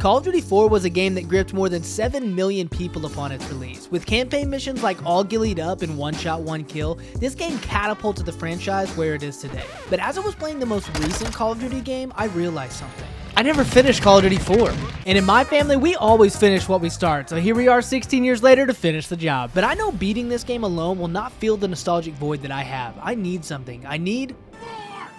Call of Duty 4 was a game that gripped more than 7 million people upon its release. With campaign missions like all Ghillied Up and One Shot, One Kill, this game catapulted the franchise where it is today. But as I was playing the most recent Call of Duty game, I realized something. I never finished Call of Duty 4. And in my family, we always finish what we start, so here we are 16 years later to finish the job. But I know beating this game alone will not fill the nostalgic void that I have. I need something. I need...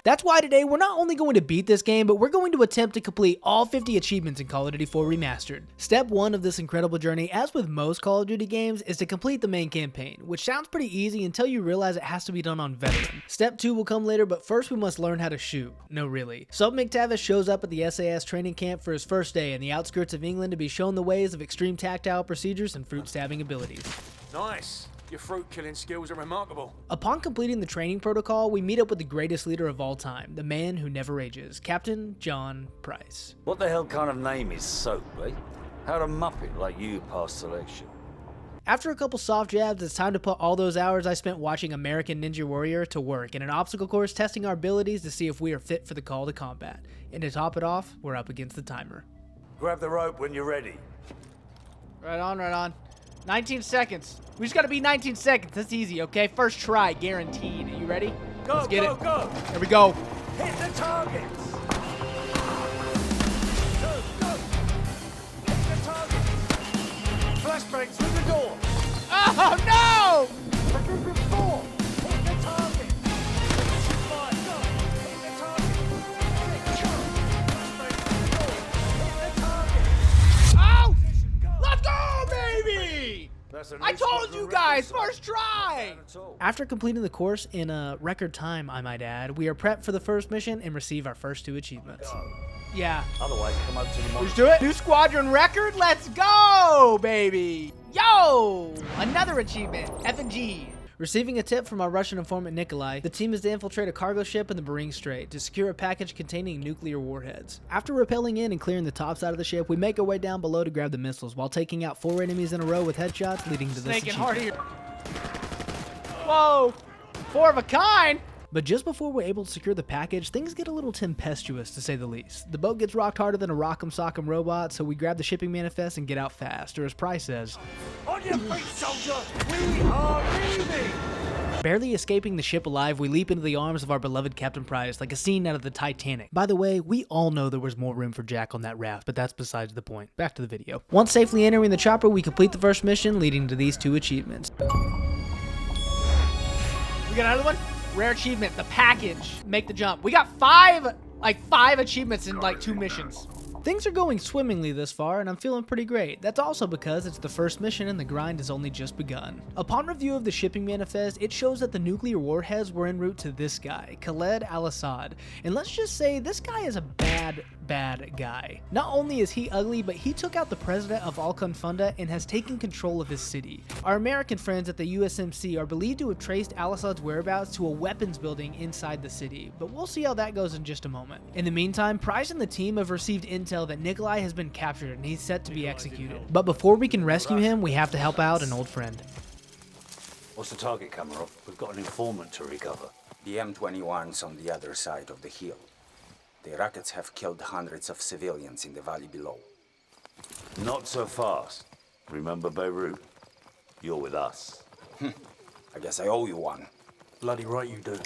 That's why today we're not only going to beat this game, but we're going to attempt to complete all 50 achievements in Call of Duty 4 Remastered. Step 1 of this incredible journey, as with most Call of Duty games, is to complete the main campaign, which sounds pretty easy until you realize it has to be done on Veteran. Step 2 will come later, but first we must learn how to shoot. No, really. Sub McTavish shows up at the SAS training camp for his first day in the outskirts of England to be shown the ways of extreme tactile procedures and fruit stabbing abilities. Nice. Your fruit killing skills are remarkable. Upon completing the training protocol, we meet up with the greatest leader of all time, the man who never ages, Captain John Price. What the hell kind of name is Soap, eh? How'd a muppet like you pass selection? After a couple soft jabs, it's time to put all those hours I spent watching American Ninja Warrior to work in an obstacle course testing our abilities to see if we are fit for the call to combat. And to top it off, we're up against the timer. Grab the rope when you're ready. Right on, right on. 19 seconds. We just gotta be 19 seconds. That's easy, okay? First try, guaranteed. Are you ready? Go, Let's get go, it. go! Here we go. Hit the targets! Go, go! Hit the targets! Flashbang through the door! Oh, no! Hit the targets! Shoot fire, go! Hit the targets! Flashbang through the door! Hit the targets! Oh! Let's go, baby! I told you guys, first try! After completing the course in a record time, I might add, we are prepped for the first mission and receive our first 2 achievements. Yeah. Otherwise, come up to the Let's do it. New squadron record, let's go, baby! Yo! Another achievement, F&G. Receiving a tip from our Russian informant Nikolai, the team is to infiltrate a cargo ship in the Bering Strait to secure a package containing nuclear warheads. After rappelling in and clearing the top side of the ship, we make our way down below to grab the missiles while taking out 4 enemies in a row with headshots leading to this achievement. Whoa! 4 of a kind! But just before we're able to secure the package, things get a little tempestuous, to say the least. The boat gets rocked harder than a rock'em sock'em robot, so we grab the shipping manifest and get out fast, or as Price says, On your feet, soldier! We are leaving! Barely escaping the ship alive, we leap into the arms of our beloved Captain Price, like a scene out of the Titanic. By the way, we all know there was more room for Jack on that raft, but that's besides the point. Back to the video. Once safely entering the chopper, we complete the first mission, leading to these 2 achievements. We got another one? Rare achievement, the package. Make the jump. We got 5 achievements in 2 missions. Things are going swimmingly this far, and I'm feeling pretty great. That's also because it's the first mission and the grind has only just begun. Upon review of the shipping manifest, it shows that the nuclear warheads were en route to this guy, Khaled al-Assad. And let's just say this guy is a bad guy. Not only is he ugly, but he took out the president of Al-Qanfunda and has taken control of his city. Our American friends at the USMC are believed to have traced al-Assad's whereabouts to a weapons building inside the city, but we'll see how that goes in just a moment. In the meantime, Price and the team have received intel that Nikolai has been captured and he's set to be executed. But before we can rescue him, we have to help out an old friend. What's the target, Kamarov? We've got an informant to recover. The M21's on the other side of the hill. The rockets have killed hundreds of civilians in the valley below. Not so fast. Remember Beirut? You're with us. I guess I owe you one. Bloody right you do.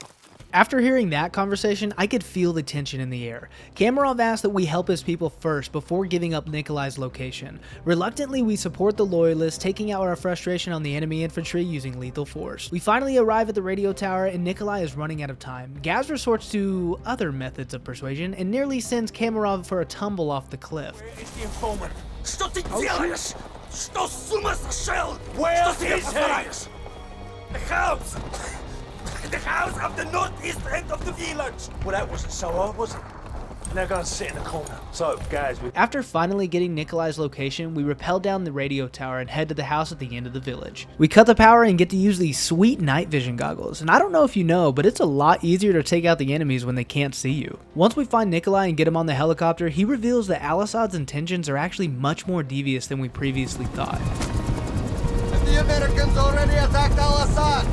After hearing that conversation, I could feel the tension in the air. Kamarov asked that we help his people first before giving up Nikolai's location. Reluctantly, we support the loyalists, taking out our frustration on the enemy infantry using lethal force. We finally arrive at the radio tower and Nikolai is running out of time. Gaz resorts to other methods of persuasion and nearly sends Kamarov for a tumble off the cliff. Where is the informant? Что ты делаешь? Что с ума сошел? Where Что тебе is he? постараешь? The house! The house of the northeast end of the village! Well, that wasn't so hard, was it? Now go and sit in the corner. So, guys, After finally getting Nikolai's location, we rappel down the radio tower and head to the house at the end of the village. We cut the power and get to use these sweet night vision goggles, and I don't know if you know, but it's a lot easier to take out the enemies when they can't see you. Once we find Nikolai and get him on the helicopter, he reveals that al-Assad's intentions are actually much more devious than we previously thought. The Americans already attacked al-Assad!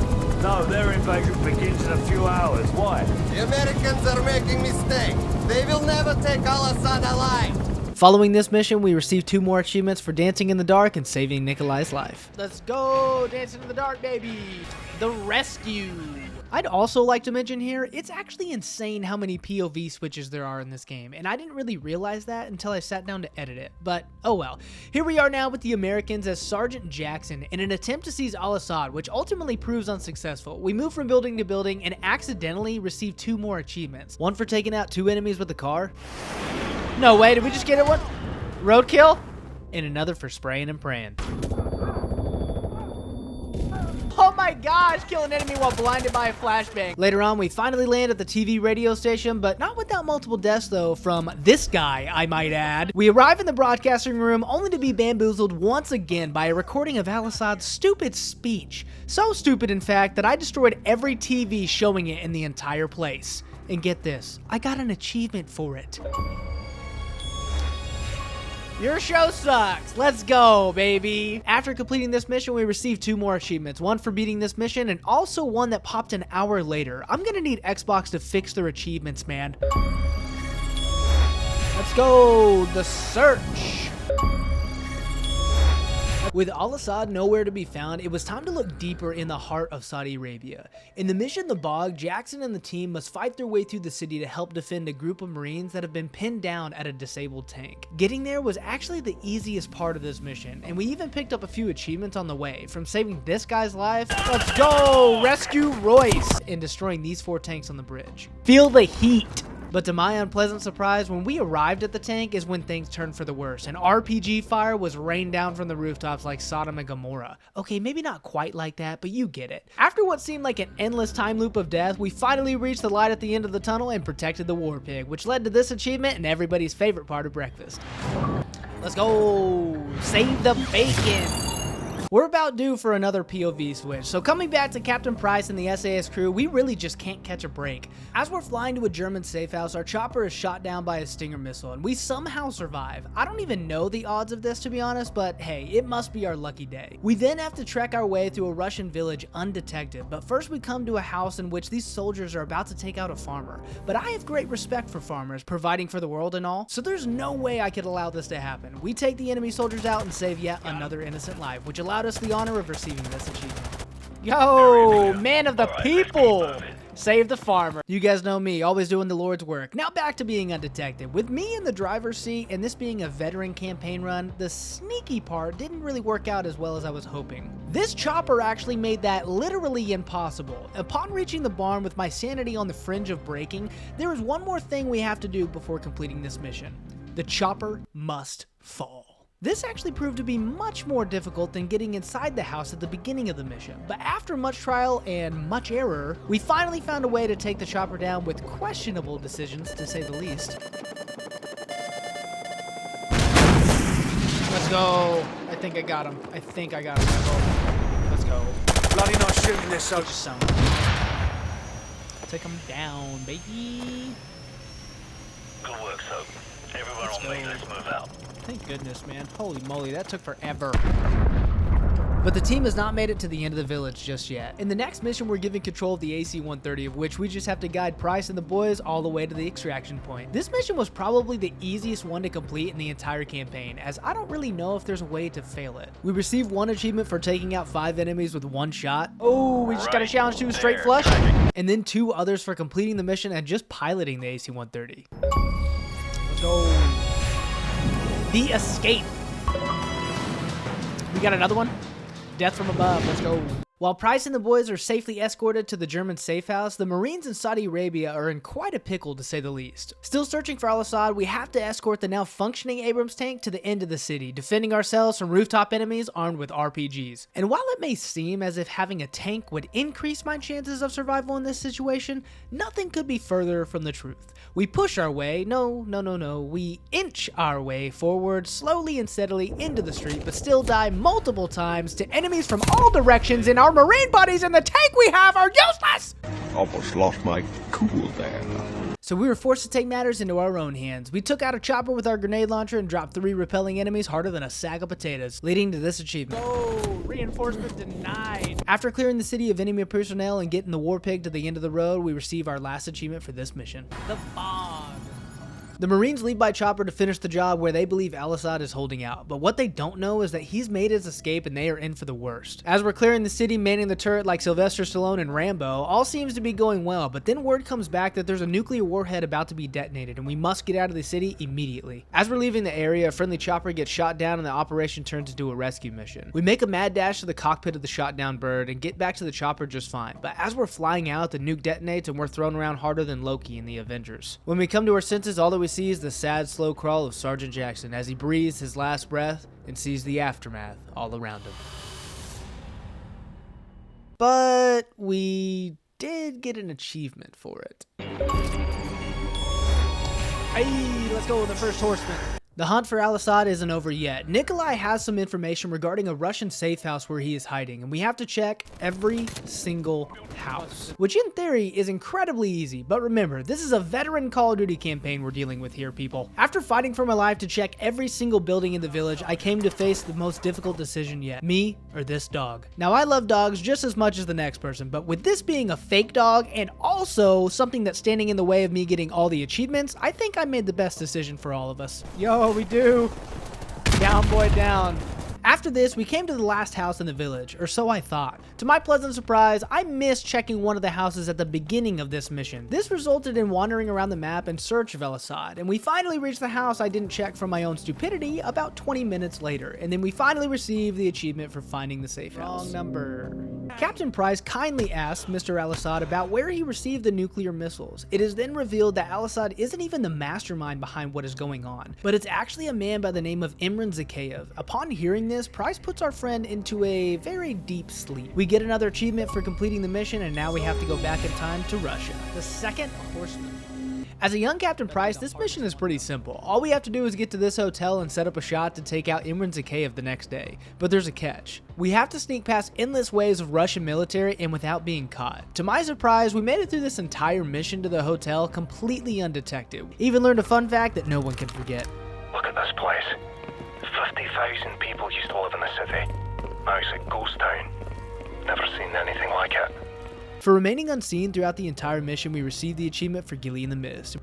no, their invasion begins in a few hours. Why? The Americans are making mistake. They will never take al-Assad alive. Following this mission, we received 2 more achievements for dancing in the dark and saving Nikolai's life. Let's go! Dancing in the dark, baby! The rescue! I'd also like to mention here, it's actually insane how many POV switches there are in this game, and I didn't really realize that until I sat down to edit it, but oh well. Here we are now with the Americans as Sergeant Jackson in an attempt to seize Al-Assad, which ultimately proves unsuccessful. We move from building to building and accidentally receive 2 more achievements. One for taking out 2 enemies with a car. No way, did we just get it one? Roadkill? And another for spraying and praying. Oh my gosh, kill an enemy while blinded by a flashbang. Later on, we finally land at the TV radio station, but not without multiple deaths though, from this guy, I might add. We arrive in the broadcasting room only to be bamboozled once again by a recording of Al-Assad's stupid speech. So stupid, in fact, that I destroyed every TV showing it in the entire place. And get this, I got an achievement for it. Your show sucks. Let's go, baby. After completing this mission, we received 2 more achievements. One for beating this mission and also one that popped an hour later. I'm gonna need Xbox to fix their achievements, man. Let's go. The search. With Al-Assad nowhere to be found, it was time to look deeper in the heart of Saudi Arabia. In the mission The Bog, Jackson and the team must fight their way through the city to help defend a group of Marines that have been pinned down at a disabled tank. Getting there was actually the easiest part of this mission, and we even picked up a few achievements on the way, from saving this guy's life, let's go, rescue Royce, and destroying these 4 tanks on the bridge. Feel the heat. But to my unpleasant surprise, when we arrived at the tank is when things turned for the worse, and RPG fire was rained down from the rooftops like Sodom and Gomorrah. Okay, maybe not quite like that, but you get it. After what seemed like an endless time loop of death, we finally reached the light at the end of the tunnel and protected the war pig, which led to this achievement and everybody's favorite part of breakfast. Let's go! Save the bacon! We're about due for another POV switch, so coming back to Captain Price and the SAS crew, we really just can't catch a break. As we're flying to a German safe house, our chopper is shot down by a Stinger missile, and we somehow survive. I don't even know the odds of this, to be honest, but hey, it must be our lucky day. We then have to trek our way through a Russian village undetected, but first we come to a house in which these soldiers are about to take out a farmer. But I have great respect for farmers, providing for the world and all, so there's no way I could allow this to happen. We take the enemy soldiers out and save yet another innocent life, which allowed us the honor of receiving this achievement. Yo, man of the people! Save the farmer. You guys know me, always doing the Lord's work. Now back to being undetected. With me in the driver's seat and this being a veteran campaign run, the sneaky part didn't really work out as well as I was hoping. This chopper actually made that literally impossible. Upon reaching the barn with my sanity on the fringe of breaking, there is one more thing we have to do before completing this mission. The chopper must fall. This actually proved to be much more difficult than getting inside the house at the beginning of the mission, but after much trial and much error, we finally found a way to take the chopper down with questionable decisions, to say the least. Let's go. I think I got him. Let's go. Bloody not shooting this, so Just some. Take him down, baby. Good work, Soap. Everyone on me, let's move out. Thank goodness, man. Holy moly, that took forever. But the team has not made it to the end of the village just yet. In the next mission, we're given control of the AC-130, of which we just have to guide Price and the boys all the way to the extraction point. This mission was probably the easiest one to complete in the entire campaign, as I don't really know if there's a way to fail it. We received 1 achievement for taking out 5 enemies with 1 shot. Oh, we just got a challenge to a straight flush. And then 2 others for completing the mission and just piloting the AC-130. Let's go. The escape. We got another one. Death from above. Let's go. While Price and the boys are safely escorted to the German safe house, the Marines in Saudi Arabia are in quite a pickle, to say the least. Still searching for Al-Assad, we have to escort the now functioning Abrams tank to the end of the city, defending ourselves from rooftop enemies armed with RPGs. And while it may seem as if having a tank would increase my chances of survival in this situation, nothing could be further from the truth. We push our way, we inch our way forward slowly and steadily into the street, but still die multiple times to enemies from all directions, and our Marine buddies in the tank we have are useless! Almost lost my cool there. So we were forced to take matters into our own hands. We took out a chopper with our grenade launcher and dropped 3 repelling enemies harder than a sack of potatoes, leading to this achievement. Oh, reinforcement denied. After clearing the city of enemy personnel and getting the war pig to the end of the road, we receive our last achievement for this mission. The Fog. The Marines leave by chopper to finish the job where they believe Al-Assad is holding out, but what they don't know is that he's made his escape and they are in for the worst. As we're clearing the city, manning the turret like Sylvester Stallone and Rambo, all seems to be going well, but then word comes back that there's a nuclear warhead about to be detonated and we must get out of the city immediately. As we're leaving the area, a friendly chopper gets shot down and the operation turns into a rescue mission. We make a mad dash to the cockpit of the shot down bird and get back to the chopper just fine, but as we're flying out, the nuke detonates and we're thrown around harder than Loki in the Avengers. When we come to our senses, all that we see is the sad, slow crawl of Sergeant Jackson as he breathes his last breath and sees the aftermath all around him. But we did get an achievement for it. Hey, let's go with the first horseman. The hunt for Al-Assad isn't over yet. Nikolai has some information regarding a Russian safe house where he is hiding, and we have to check every single house, which in theory is incredibly easy. But remember, this is a veteran Call of Duty campaign we're dealing with here, people. After fighting for my life to check every single building in the village, I came to face the most difficult decision yet. Me or this dog. Now, I love dogs just as much as the next person, but with this being a fake dog and also something that's standing in the way of me getting all the achievements, I think I made the best decision for all of us. Yo, we do. Down, boy, down. After this, we came to the last house in the village, or so I thought. To my pleasant surprise, I missed checking one of the houses at the beginning of this mission. This resulted in wandering around the map in search of Al-Assad, and we finally reached the house I didn't check from my own stupidity about 20 minutes later, and then we finally received the achievement for finding the safe house. Wrong number. Captain Price kindly asked Mr. Al-Assad about where he received the nuclear missiles. It is then revealed that Al-Assad isn't even the mastermind behind what is going on, but it's actually a man by the name of Imran Zakhaev. Upon hearing this, Price puts our friend into a very deep sleep. We get another achievement for completing the mission, and now we have to go back in time to Russia. The second horseman. As a young Captain Price, this mission is pretty simple. All we have to do is get to this hotel and set up a shot to take out Imran Zakhaev the next day. But there's a catch. We have to sneak past endless waves of Russian military and without being caught. To my surprise, we made it through this entire mission to the hotel completely undetected. Even learned a fun fact that no one can forget. Look at this place. 50,000 people used to live in the city. Now it's a ghost town. Never seen anything like it. For remaining unseen throughout the entire mission, we received the achievement for Ghillie in the Mist.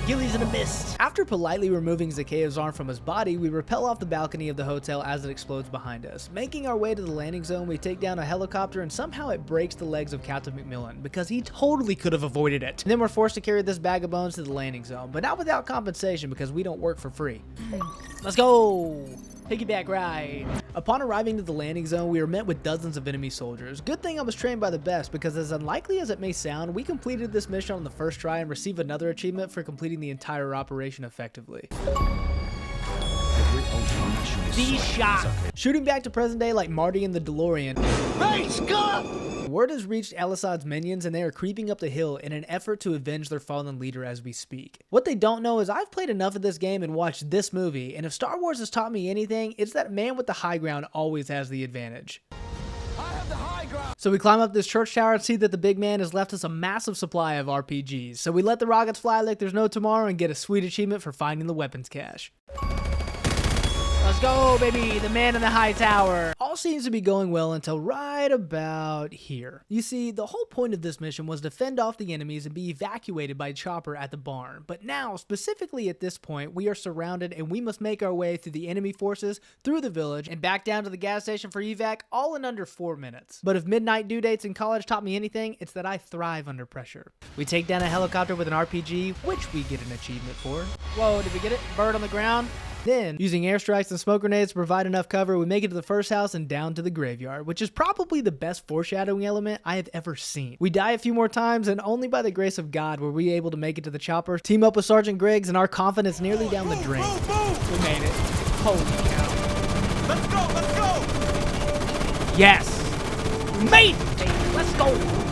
Ghillie's in the mist. After politely removing Zakhaev's arm from his body, we rappel off the balcony of the hotel as it explodes behind us. Making our way to the landing zone, we take down a helicopter and somehow it breaks the legs of Captain McMillan because he totally could have avoided it. And then we're forced to carry this bag of bones to the landing zone, but not without compensation because we don't work for free. Let's go! Piggyback ride. Upon arriving to the landing zone, we were met with dozens of enemy soldiers. Good thing I was trained by the best because as unlikely as it may sound, we completed this mission on the first try and received another achievement for completing the entire operation effectively. The shot. Shooting back to present day like Marty in the DeLorean. Hey, Scott! Word has reached Al-Assad's minions and they are creeping up the hill in an effort to avenge their fallen leader as we speak. What they don't know is I've played enough of this game and watched this movie, and if Star Wars has taught me anything, it's that man with the high ground always has the advantage. I have the high ground. So we climb up this church tower and see that the big man has left us a massive supply of RPGs. So we let the rockets fly like there's no tomorrow and get a sweet achievement for finding the weapons cache. Let's go, baby, the man in the high tower. All seems to be going well until right about here. You see, the whole point of this mission was to fend off the enemies and be evacuated by Chopper at the barn. But now, specifically at this point, we are surrounded and we must make our way through the enemy forces, through the village, and back down to the gas station for evac, all in under 4 minutes. But if midnight due dates in college taught me anything, it's that I thrive under pressure. We take down a helicopter with an RPG, which we get an achievement for. Whoa, did we get it? Bird on the ground? Then, using airstrikes and smoke grenades to provide enough cover, we make it to the first house and down to the graveyard, which is probably the best foreshadowing element I have ever seen. We die a few more times, and only by the grace of God were we able to make it to the chopper, team up with Sergeant Griggs, and our confidence nearly down the drain. We made it. Holy cow. Let's go, let's go! Yes! We made it, baby. Let's go!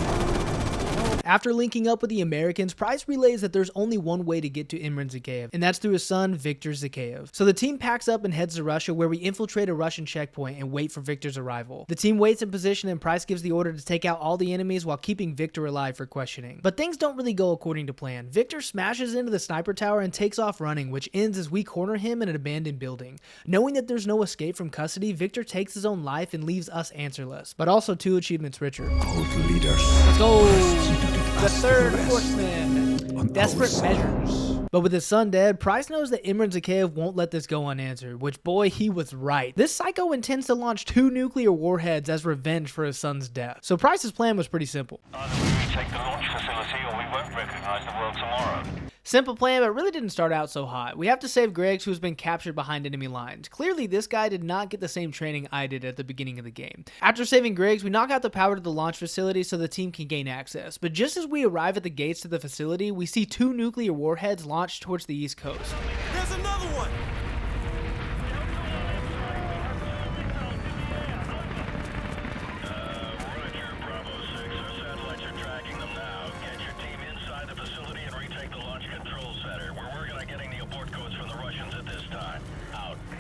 After linking up with the Americans, Price relays that there's only one way to get to Imran Zakhaev, and that's through his son, Viktor Zakhaev. So the team packs up and heads to Russia, where we infiltrate a Russian checkpoint and wait for Viktor's arrival. The team waits in position and Price gives the order to take out all the enemies while keeping Viktor alive for questioning. But things don't really go according to plan. Viktor smashes into the sniper tower and takes off running, which ends as we corner him in an abandoned building. Knowing that there's no escape from custody, Viktor takes his own life and leaves us answerless, but also 2 achievements richer. Old leaders. Let's go! The third horseman. on Desperate our measures. But with his son dead, Price knows that Imran Zakhaev won't let this go unanswered, which boy, he was right. This psycho intends to launch 2 nuclear warheads as revenge for his son's death. So Price's plan was pretty simple. Either we retake the launch facility or we won't recognize the world tomorrow. Simple plan, but really didn't start out so hot. We have to save Griggs, who's been captured behind enemy lines. Clearly, this guy did not get the same training I did at the beginning of the game. After saving Griggs, we knock out the power to the launch facility so the team can gain access. But just as we arrive at the gates to the facility, we see 2 nuclear warheads launched towards the east coast. There's another one!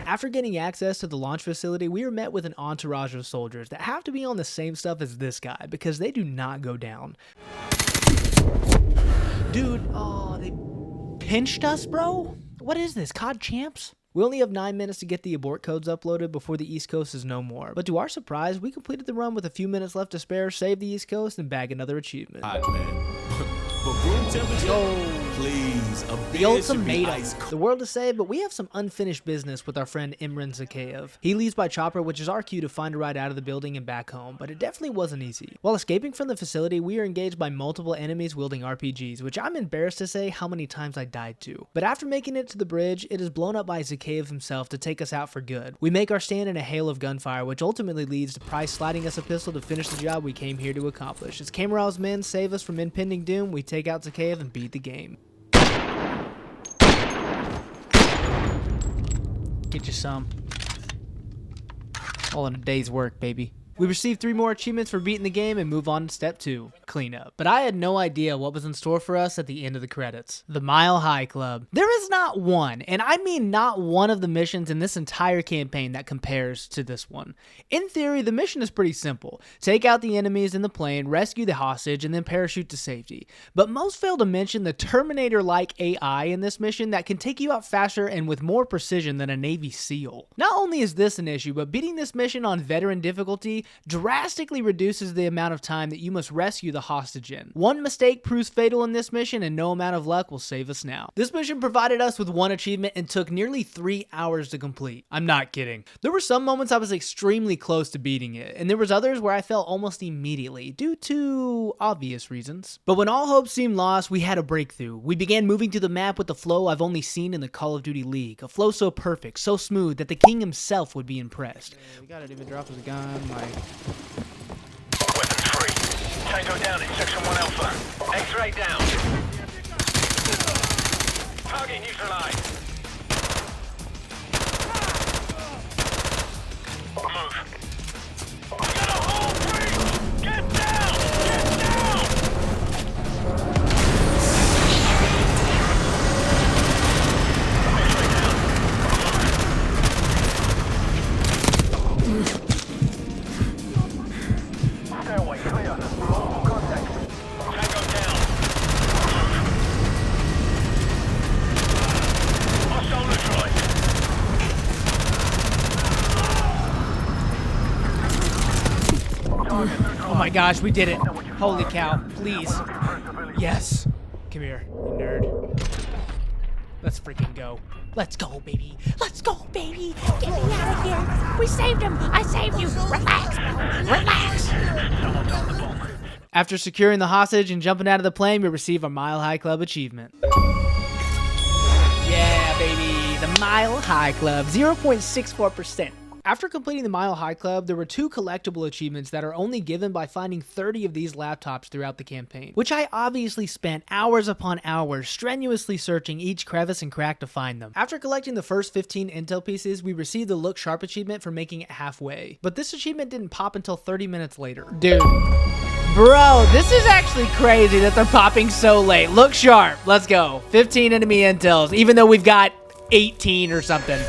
After getting access to the launch facility, we are met with an entourage of soldiers that have to be on the same stuff as this guy because they do not go down. Dude, oh, they pinched us, bro? What is this, COD champs? We only have 9 minutes to get the abort codes uploaded before the East Coast is no more. But to our surprise, we completed the run with a few minutes left to spare, save the East Coast, and bag another achievement. Hot, man. But room temperature, please. A The bed should be ultimatum. ice cold. The world to say, but we have some unfinished business with our friend Imran Zakhaev. He leaves by chopper, which is our cue to find a ride out of the building and back home, but it definitely wasn't easy. While escaping from the facility, we are engaged by multiple enemies wielding RPGs, which I'm embarrassed to say how many times I died to. But after making it to the bridge, it is blown up by Zakhaev himself to take us out for good. We make our stand in a hail of gunfire, which ultimately leads to Price sliding us a pistol to finish the job we came here to accomplish. As Kamaral's men save us from impending doom, we take out Zakhaev and beat the game. Get you some. All in a day's work, baby. We received 3 more achievements for beating the game and move on to step 2, cleanup. But I had no idea what was in store for us at the end of the credits. The Mile High Club. There is not one, and I mean not one of the missions in this entire campaign that compares to this one. In theory, the mission is pretty simple. Take out the enemies in the plane, rescue the hostage, and then parachute to safety. But most fail to mention the Terminator-like AI in this mission that can take you out faster and with more precision than a Navy SEAL. Not only is this an issue, but beating this mission on veteran difficulty drastically reduces the amount of time that you must rescue the hostage in. One mistake proves fatal in this mission, and no amount of luck will save us now. This mission provided us with 1 achievement and took nearly 3 hours to complete. I'm not kidding. There were some moments I was extremely close to beating it, and there was others where I fell almost immediately due to obvious reasons. But when all hope seemed lost, we had a breakthrough. We began moving through the map with the flow I've only seen in the Call of Duty League. A flow so perfect, so smooth that the king himself would be impressed. We gotta even drop his gun, like... Weapons free. Tango down in Section 1 Alpha. X-ray down. Target neutralized. Move. Get a hold, free! Get down! Get down! X-ray down. Stairway clear. Multiple contact. Tango down. Hostile neutralized. Oh my gosh, we did it. Holy cow. Please. Yes. Come here, you nerd. Let's freaking go. Let's go, baby. Let's go, baby. Get me out of here. We saved him. I saved you. Relax, bro. Relax. After securing the hostage and jumping out of the plane, we receive our Mile High Club achievement. Yeah, baby. The Mile High Club. 0.64%. After completing the Mile High Club, there were 2 collectible achievements that are only given by finding 30 of these laptops throughout the campaign, which I obviously spent hours upon hours strenuously searching each crevice and crack to find them. After collecting the first 15 intel pieces, we received the Look Sharp achievement for making it halfway, but this achievement didn't pop until 30 minutes later. Dude. Bro, this is actually crazy that they're popping so late. Look sharp. Let's go. 15 enemy intels, even though we've got 18 or something.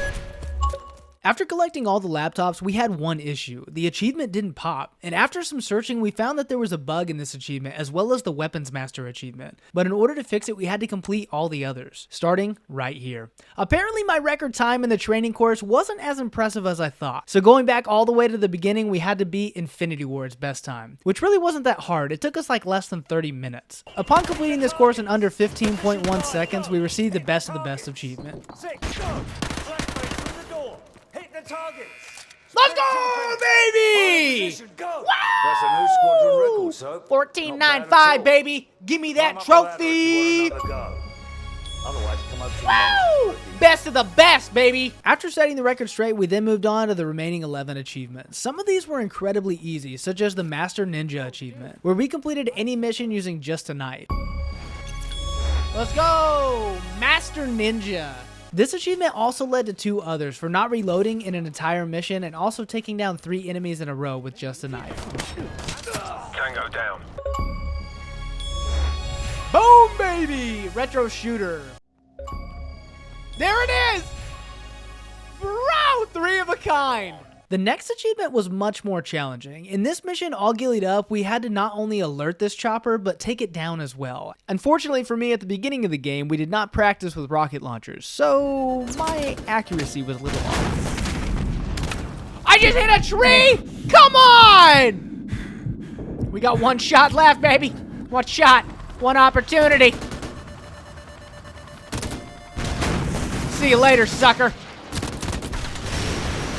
After collecting all the laptops, we had one issue. The achievement didn't pop, and after some searching, we found that there was a bug in this achievement as well as the Weapons Master achievement. But in order to fix it, we had to complete all the others, starting right here. Apparently my record time in the training course wasn't as impressive as I thought. So going back all the way to the beginning, we had to beat Infinity Ward's best time, which really wasn't that hard. It took us like less than 30 minutes. Upon completing this course in under 15.1 seconds, we received the best of the best achievement. 6, go! Blackface through the door. Hit the targets. Let's go, baby! Position, go! That's a new squadron record, so. 14.95, baby. Give me that trophy. Otherwise, come up to Woo! Best of the best, baby! After setting the record straight, we then moved on to the remaining 11 achievements. Some of these were incredibly easy, such as the Master Ninja achievement, where we completed any mission using just a knife. Let's go! Master Ninja. This achievement also led to 2 others for not reloading in an entire mission and also taking down 3 enemies in a row with just a knife. Tango down. Boom, baby! Retro shooter. There it is! Bro, 3 of a kind. The next achievement was much more challenging. In this mission, all Ghillied Up, we had to not only alert this chopper, but take it down as well. Unfortunately for me, at the beginning of the game, we did not practice with rocket launchers, so my accuracy was a little off. I just hit a tree! Come on! We got 1 shot left, baby. 1 shot, 1 opportunity. See you later, sucker.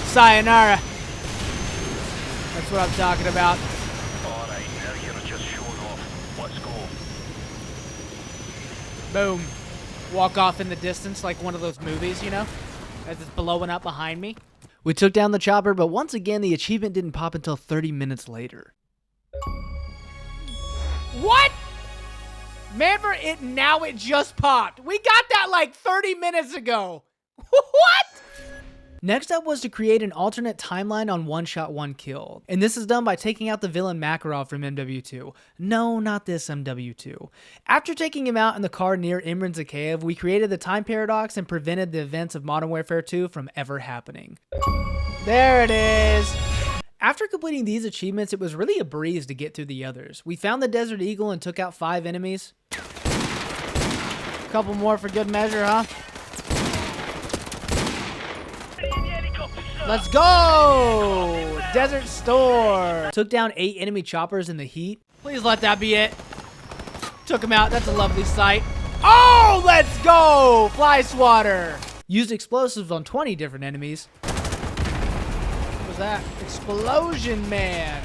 Sayonara. That's what I'm talking about. Alright, now you're just showing off. Let's go. Boom. Walk off in the distance like one of those movies, you know? As it's blowing up behind me. We took down the chopper, but once again, the achievement didn't pop until 30 minutes later. What? Man, now it just popped. We got that like 30 minutes ago. What? Next up was to create an alternate timeline on One Shot One Kill, and this is done by taking out the villain Makarov from MW2. No, not this MW2. After taking him out in the car near Imran Zakhaev, we created the time paradox and prevented the events of Modern Warfare 2 from ever happening. There it is! After completing these achievements, it was really a breeze to get through the others. We found the Desert Eagle and took out 5 enemies. A couple more for good measure, huh? Let's go! Desert Store! Took down 8 enemy choppers in the heat. Please let that be it. Took him out. That's a lovely sight. Oh, let's go! Fly swatter. Used explosives on 20 different enemies. What was that? Explosion Man.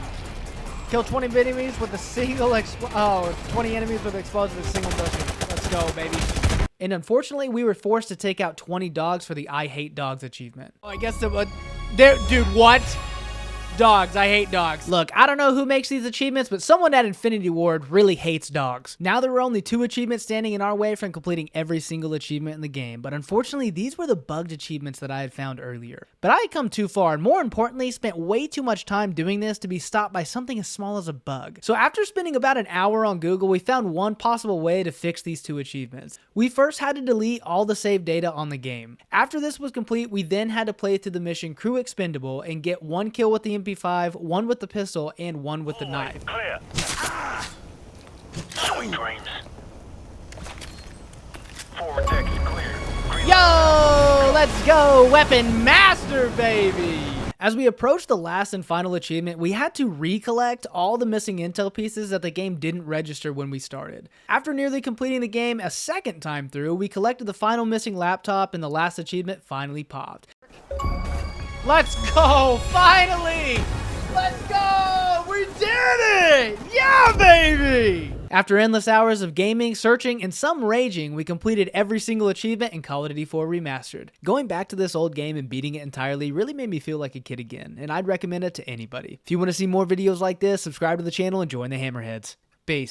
Kill 20 enemies with a single 20 enemies with explosive with a single mission. Let's go, baby. And unfortunately, we were forced to take out 20 dogs for the I Hate Dogs achievement. Oh, I guess it would... Dude, what? Dogs. I hate dogs. Look, I don't know who makes these achievements, but someone at Infinity Ward really hates dogs. Now there were only 2 achievements standing in our way from completing every single achievement in the game, but unfortunately these were the bugged achievements that I had found earlier. But I had come too far, and more importantly, spent way too much time doing this to be stopped by something as small as a bug. So after spending about an hour on Google, we found one possible way to fix these 2 achievements. We first had to delete all the saved data on the game. After this was complete, we then had to play through the mission Crew Expendable and get 1 kill with the MP5, 1 with the pistol, and 1 with the knife. Clear. Sweet dreams. Forward deck is clear. Green Yo, let's go, Weapon Master, baby! As we approached the last and final achievement, we had to recollect all the missing intel pieces that the game didn't register when we started. After nearly completing the game a second time through, we collected the final missing laptop and the last achievement finally popped. Let's go, finally! Let's go! We did it! Yeah, baby! After endless hours of gaming, searching, and some raging, we completed every single achievement in Call of Duty 4 Remastered. Going back to this old game and beating it entirely really made me feel like a kid again, and I'd recommend it to anybody. If you want to see more videos like this, subscribe to the channel and join the Hammerheads. Peace.